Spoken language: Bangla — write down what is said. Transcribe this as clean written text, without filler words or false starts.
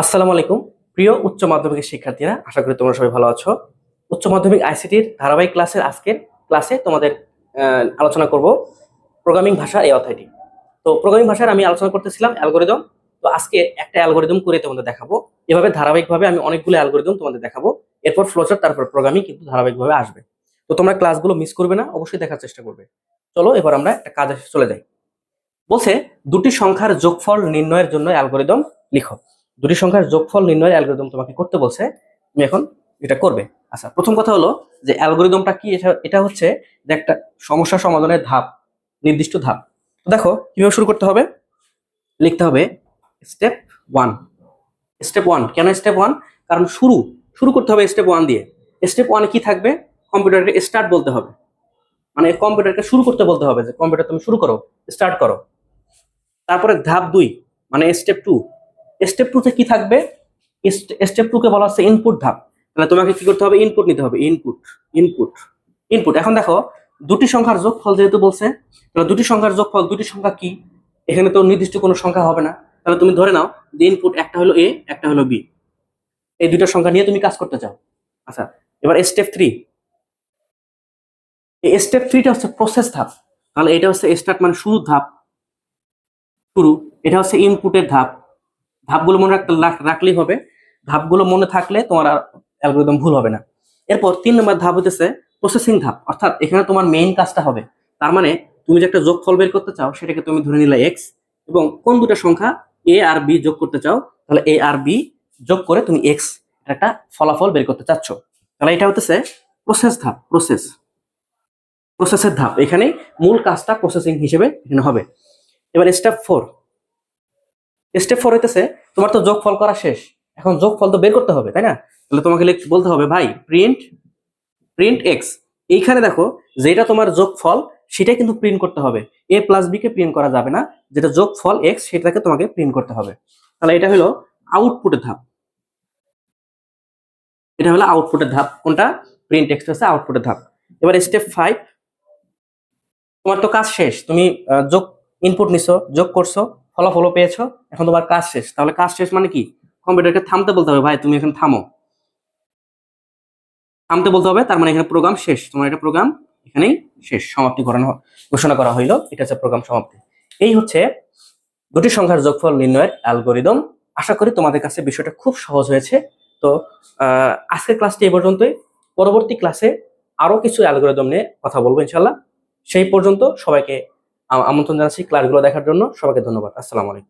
আসসালামু আলাইকুম। প্রিয় উচ্চ মাধ্যমিকের শিক্ষার্থীরা, আশা করি তোমরা সবাই ভালো আছো। উচ্চ মাধ্যমিক আইসিটির ধারাবাহিক ক্লাসের আজকের ক্লাসে তোমাদের আলোচনা করব প্রোগ্রামিং ভাষা এই অধ্যায়টি। তো প্রোগ্রামিং ভাষার আমি আলোচনা করতেছিলাম অ্যালগরিদম। তো আজকে একটা অ্যালগরিদম করে তোমাদের দেখাবো। এভাবে ধারাবাহিকভাবে আমি অনেকগুলো অ্যালগরিদম তোমাদের দেখাবো। এরপর ফ্লোচার্ট, তারপর প্রোগ্রামিং কিন্তু ধারাবাহিকভাবে আসবে। তো তোমরা ক্লাসগুলো মিস করবে না, অবশ্যই দেখার চেষ্টা করবে। চলো এবার আমরা একটা কাজে চলে যাই। বলছে দুটি সংখ্যার যোগফল নির্ণয়ের জন্য অ্যালগরিদম লিখো। দুটি সংখ্যার যোগফল নির্ণয়ের অ্যালগরিদম তোমাকে করতে বলছে, তুমি এখন এটা করবে। আচ্ছা, প্রথম কথা হলো যে অ্যালগরিদমটা কি। এটা হচ্ছে যে একটা সমস্যা সমাধানের ধাপ, নির্দিষ্ট ধাপ। তো দেখো কিভাবে শুরু করতে হবে। লিখতে হবে স্টেপ ওয়ান। স্টেপ ওয়ান কেন স্টেপ ওয়ান? কারণ শুরু শুরু করতে হবে স্টেপ ওয়ান দিয়ে। স্টেপ ওয়ানে কি থাকবে? কম্পিউটারকে স্টার্ট বলতে হবে, মানে কম্পিউটারকে শুরু করতে বলতে হবে যে কম্পিউটার তুমি শুরু করো, স্টার্ট করো। তারপরে ধাপ দুই মানে স্টেপ টু। স্টেপ টু তে কি থাকবে? স্টেপ টু কে বলা হচ্ছে ইনপুট ধাপ। তাহলে তোমাকে কি করতে হবে? ইনপুট নিতে হবে। Input input input. এখন দেখো দুটি সংখ্যার যোগফল যেহেতু বলছে, তাহলে দুটি সংখ্যার যোগফল, দুটি সংখ্যা কি? এখানে তো নির্দিষ্ট কোনো সংখ্যা হবে না। তাহলে তুমি ধরে নাও যে ইনপুট একটা হলো এ, একটা হলো বি। এই দুইটা সংখ্যা নিয়ে তুমি কাজ করতে চাও। আচ্ছা, এবার স্টেপ থ্রি। এই স্টেপ থ্রিটা হচ্ছে প্রসেস ধাপ। তাহলে এটা হচ্ছে স্টার্ট মানে শুরু ধাপ, শুরু। এটা হচ্ছে ইনপুটের ধাপ। ধাপগুলো মনে রাখলেই হবে। ধাপগুলো মনে থাকলে তোমার আর অ্যালগরিদম ভুল হবে না। এরপর 3 নম্বর ধাপ হতেছে প্রসেসিং ধাপ, অর্থাৎ এখানে তোমার মেইন কাজটা হবে। তার মানে তুমি যে একটা যোগফল বের করতে চাও, সেটাকে তুমি ধরে নিলে এক্স, এবং কোন দুটো সংখ্যা এ আর বি যোগ করতে চাও, তাহলে এ আর বি যোগ করে তুমি এক্স একটা ফলাফল বের করতে চাচ্ছ। তাহলে এটা হতেছে প্রসেস ধাপ, প্রসেসের ধাপ। এখানে মূল কাজটা প্রসেসিং হিসেবে এখানে হবে। এবার স্টেপ ফোর। স্টেপ ফোর হইতেছে তোমার তো যোগফল করা শেষ, এখন যোগফল তো বের করতে হবে, তাই না? তাহলে তোমাকে বলতে হবে ভাই প্রিন্ট প্রিন্ট এক্স। এইখানে দেখো যেটা তোমার যোগফল সেটাই কিন্তু প্রিন্ট করতে হবে। এ প্লাস বি কে প্রিন্ট করা যাবে না, যেটা যোগফল এক্স সেটাকে তোমাকে প্রিন্ট করতে হবে। তাহলে এটা হলো আউটপুটের ধাপ। এটা হলো আউটপুটের ধাপ। কোনটা? প্রিন্ট এক্স হচ্ছে আউটপুটের ধাপ। এবার স্টেপ ফাইভ। তোমার তো কাজ শেষ, তুমি যোগ ইনপুট নিছো, যোগ করছো, ফলাফলও পেয়েছো, এখন তোমার কাজ শেষ। তাহলে কাজ শেষ মানে কি? কম্পিউটারকে থামতে বলতে হবে, ভাই তুমি এখন থামো, থামতে বলতে হবে। তার মানে এখানে প্রোগ্রাম শেষ, তোমার এটা প্রোগ্রাম এখানেই শেষ, সমাপ্তি ঘোষণা করা হইলো। এটা হচ্ছে প্রোগ্রাম সমাপ্তি। এই হচ্ছে দুটি সংখ্যার যোগফল নির্ণয়ের অ্যালগরিদম। আশা করি তোমাদের কাছে বিষয়টা খুব সহজ হয়েছে। তো আজকের ক্লাসটি এই পর্যন্তই। পরবর্তী ক্লাসে আরো কিছু অ্যালগরিদম নিয়ে কথা বলবো ইনশাল্লাহ। সেই পর্যন্ত সবাইকে আমন্ত্রণ জানাচ্ছি ক্লাসগুলো দেখার জন্য। সবাইকে ধন্যবাদ। আসসালামু আলাইকুম।